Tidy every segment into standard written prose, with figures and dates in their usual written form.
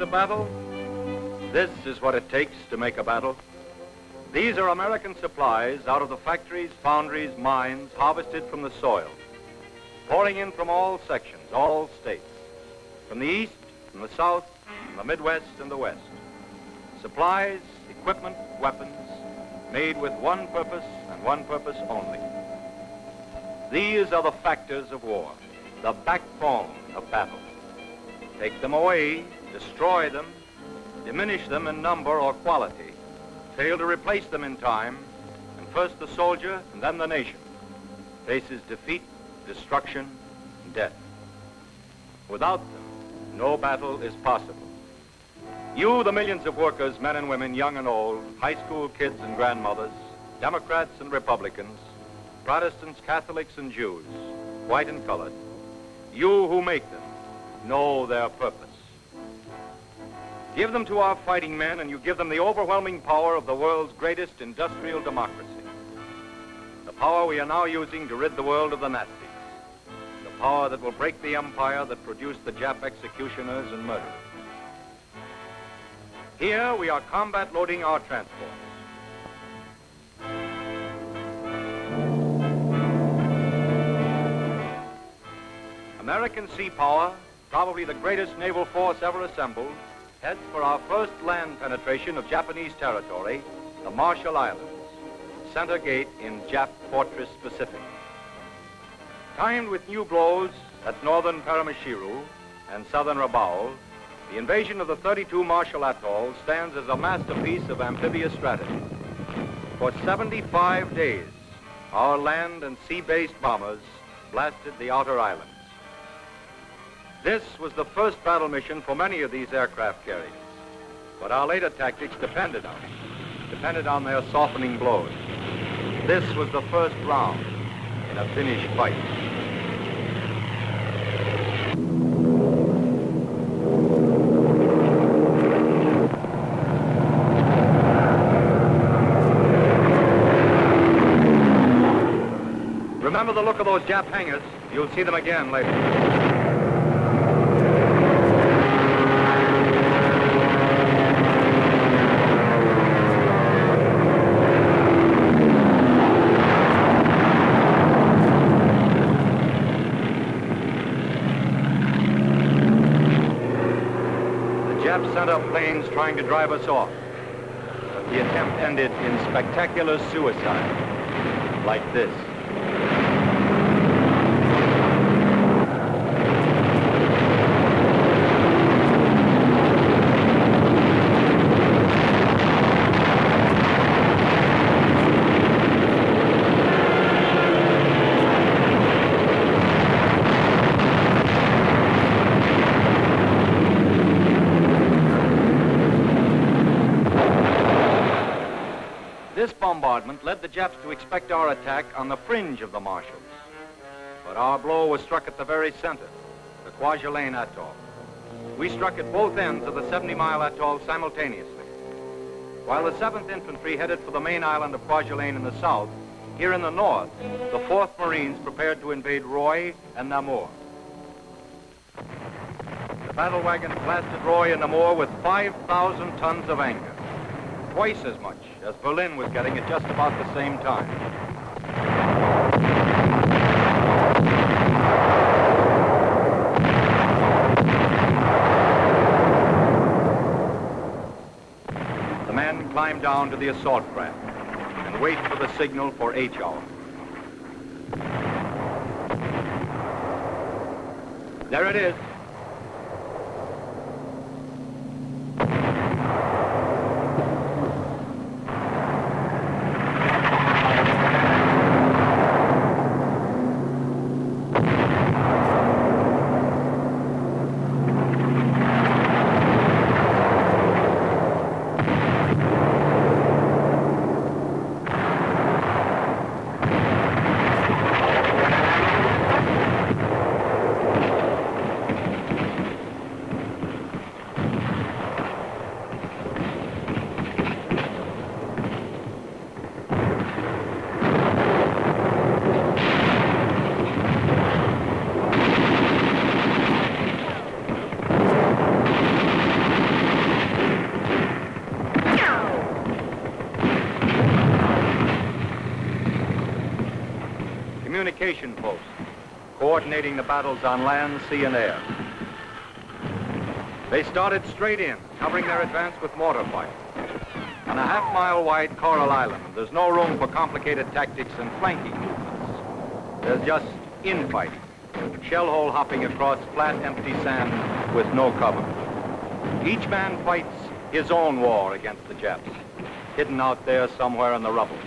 a battle? This is what it takes to make a battle. These are American supplies out of the factories, foundries, mines, harvested from the soil, pouring in from all sections, all states, from the east, from the south, from the Midwest and the West. Supplies, equipment, weapons, made with one purpose and one purpose only. These are the factors of war, the backbone of battle. Take them away, destroy them, diminish them in number or quality, fail to replace them in time, and first the soldier and then the nation faces defeat, destruction, and death. Without them, no battle is possible. You, the millions of workers, men and women, young and old, high school kids and grandmothers, Democrats and Republicans, Protestants, Catholics and Jews, white and colored, you who make them know their purpose. Give them to our fighting men and you give them the overwhelming power of the world's greatest industrial democracy. The power we are now using to rid the world of the Nazis. The power that will break the empire that produced the Jap executioners and murderers. Here we are combat loading our transports. American sea power, probably the greatest naval force ever assembled, heads for our first land penetration of Japanese territory, the Marshall Islands, center gate in Jap Fortress Pacific. Timed with new blows at northern Paramashiru and southern Rabaul, the invasion of the 32 Marshall Atolls stands as a masterpiece of amphibious strategy. For 75 days, our land and sea-based bombers blasted the outer islands. This was the first battle mission for many of these aircraft carriers, but our later tactics depended on their softening blows. This was the first round in a finished fight. Remember the look of those Jap hangars. You'll see them again later. Sent up planes trying to drive us off. But the attempt ended in spectacular suicide, like this. This bombardment led the Japs to expect our attack on the fringe of the Marshalls. But our blow was struck at the very center, the Kwajalein Atoll. We struck at both ends of the 70-mile atoll simultaneously. While the 7th Infantry headed for the main island of Kwajalein in the south, here in the north, the 4th Marines prepared to invade Roy and Namur. The battle wagons blasted Roy and Namur with 5,000 tons of anger. Twice as much as Berlin was getting at just about the same time. The men climbed down to the assault craft and wait for the signal for H-hour. There it is. communication post, coordinating the battles on land, sea, and air. They started straight in, covering their advance with mortar fire. On a half-mile-wide coral island, there's no room for complicated tactics and flanking movements. There's just infighting, shell hole hopping across flat, empty sand with no cover. Each man fights his own war against the Japs, hidden out there somewhere in the rubble.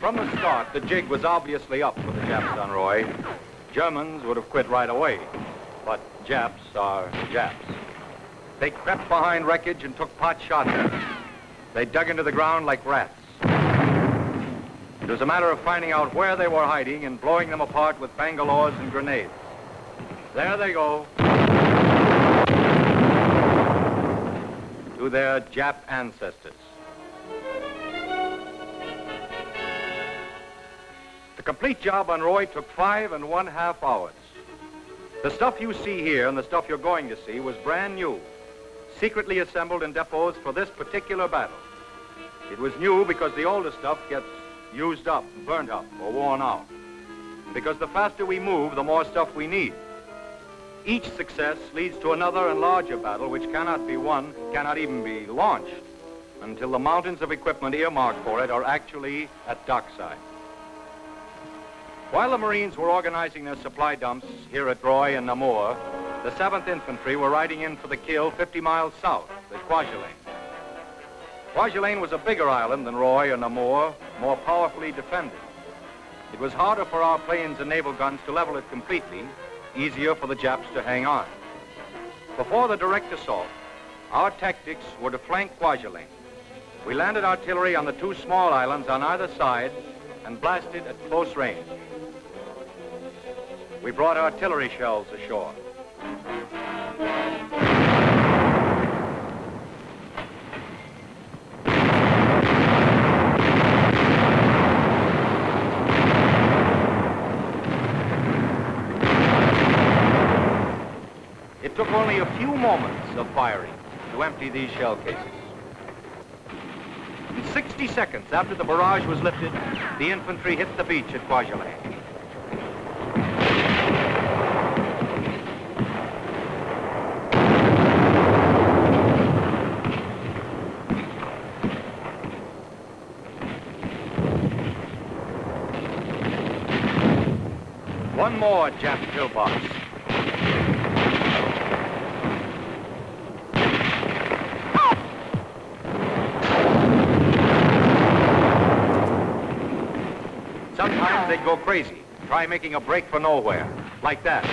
From the start, the jig was obviously up for the Japs on Roy. Germans would have quit right away, but Japs are Japs. They crept behind wreckage and took pot shots at us. They dug into the ground like rats. It was a matter of finding out where they were hiding and blowing them apart with bangalores and grenades. There they go, to their Jap ancestors. The complete job on Roy took 5½ hours. The stuff you see here and the stuff you're going to see was brand new, secretly assembled in depots for this particular battle. It was new because the older stuff gets used up, burnt up, or worn out. Because the faster we move, the more stuff we need. Each success leads to another and larger battle which cannot be won, cannot even be launched, until the mountains of equipment earmarked for it are actually at dockside. While the Marines were organizing their supply dumps here at Roy and Namur, the 7th Infantry were riding in for the kill 50 miles south at Kwajalein. Kwajalein was a bigger island than Roy or Namur, more powerfully defended. It was harder for our planes and naval guns to level it completely, easier for the Japs to hang on. Before the direct assault, our tactics were to flank Kwajalein. We landed artillery on the 2 small islands on either side and blasted at close range. We brought artillery shells ashore. It took only a few moments of firing to empty these shell cases. In 60 seconds after the barrage was lifted, the infantry hit the beach at Kwajalein. One more Jap pillbox. Sometimes they'd go crazy, try making a break for nowhere, like that.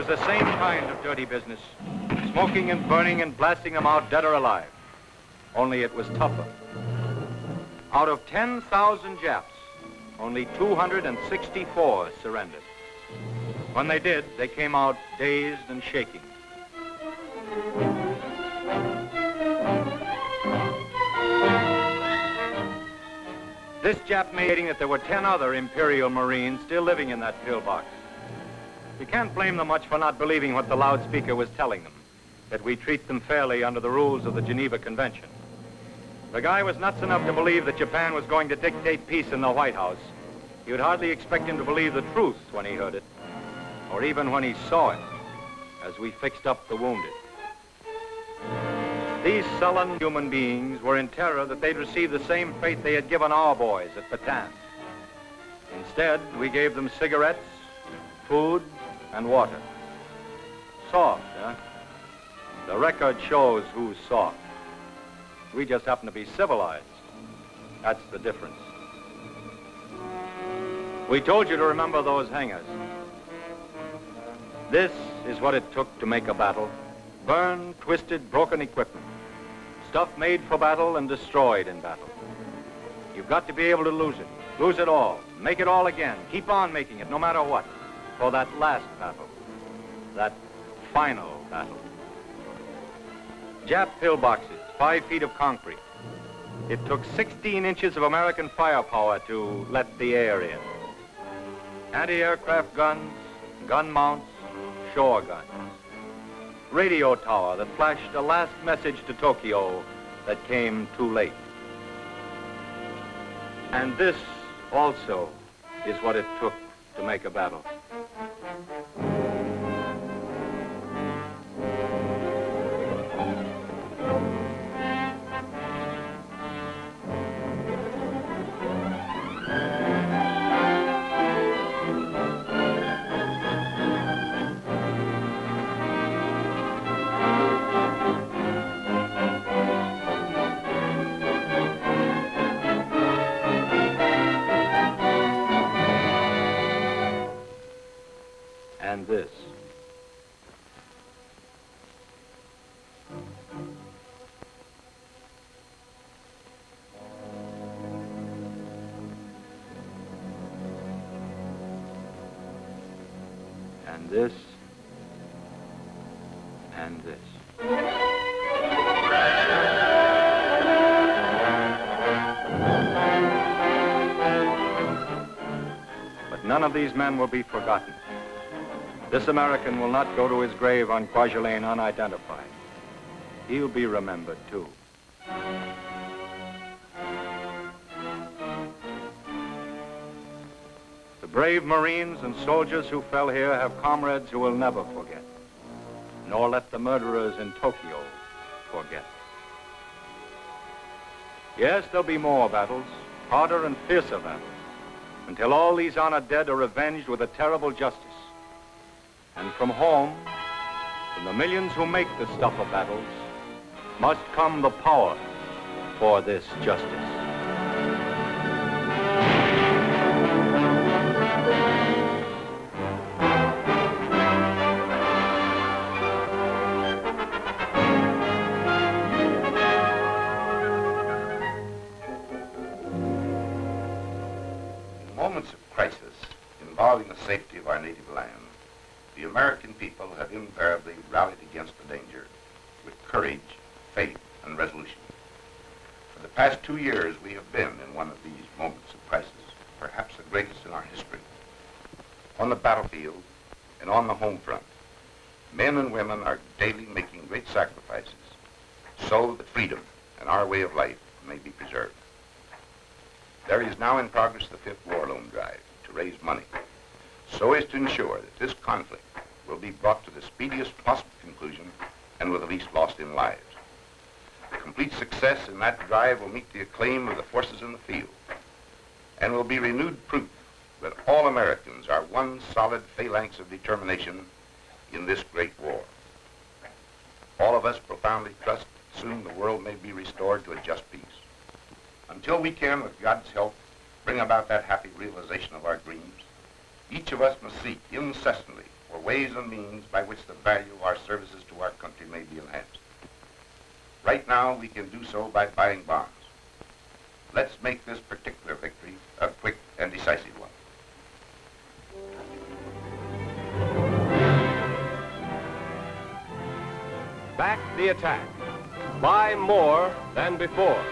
The same kind of dirty business, smoking and burning and blasting them out dead or alive. Only it was tougher. Out of 10,000 Japs, only 264 surrendered. When they did, they came out dazed and shaking. This Jap made that there were 10 other Imperial Marines still living in that pillbox. You can't blame them much for not believing what the loudspeaker was telling them, that we treat them fairly under the rules of the Geneva Convention. The guy was nuts enough to believe that Japan was going to dictate peace in the White House. You'd hardly expect him to believe the truth when he heard it, or even when he saw it, as we fixed up the wounded. These sullen human beings were in terror that they'd receive the same fate they had given our boys at Bataan. Instead, we gave them cigarettes, food, and water. Soft, huh? The record shows who's soft. We just happen to be civilized. That's the difference. We told you to remember those hangars. This is what it took to make a battle. Burned, twisted, broken equipment. Stuff made for battle and destroyed in battle. You've got to be able to lose it. Lose it all. Make it all again. Keep on making it, no matter what. For that last battle. That final battle. Jap pillboxes, 5 feet of concrete. It took 16 inches of American firepower to let the air in. Anti-aircraft guns, gun mounts, shore guns. Radio tower that flashed a last message to Tokyo that came too late. And this also is what it took to make a battle. And this. And this. And this. But none of these men will be forgotten. This American will not go to his grave on Kwajalein unidentified. He'll be remembered, too. The brave Marines and soldiers who fell here have comrades who will never forget, nor let the murderers in Tokyo forget. Yes, there'll be more battles, harder and fiercer battles, until all these honored dead are avenged with a terrible justice. And from home, from the millions who make the stuff of battles, must come the power for this justice. In moments of crisis involving the safety of our native land, the American people have invariably rallied against the danger with courage, faith, and resolution. For the past 2 years, we have been in one of these moments of crisis, perhaps the greatest in our history. On the battlefield and on the home front, men and women are daily making great sacrifices so that freedom and our way of life may be preserved. There is now in progress the 5th War Loan Drive to raise money so as to ensure that this conflict will be brought to the speediest possible conclusion and with the least loss in lives. Complete success in that drive will meet the acclaim of the forces in the field and will be renewed proof that all Americans are one solid phalanx of determination in this great war. All of us profoundly trust that soon the world may be restored to a just peace. Until we can, with God's help, bring about that happy realization of our dreams, each of us must seek incessantly for ways and means by which the value of our services to our country may be enhanced. Right now, we can do so by buying bonds. Let's make this particular victory a quick and decisive one. Back the attack. Buy more than before.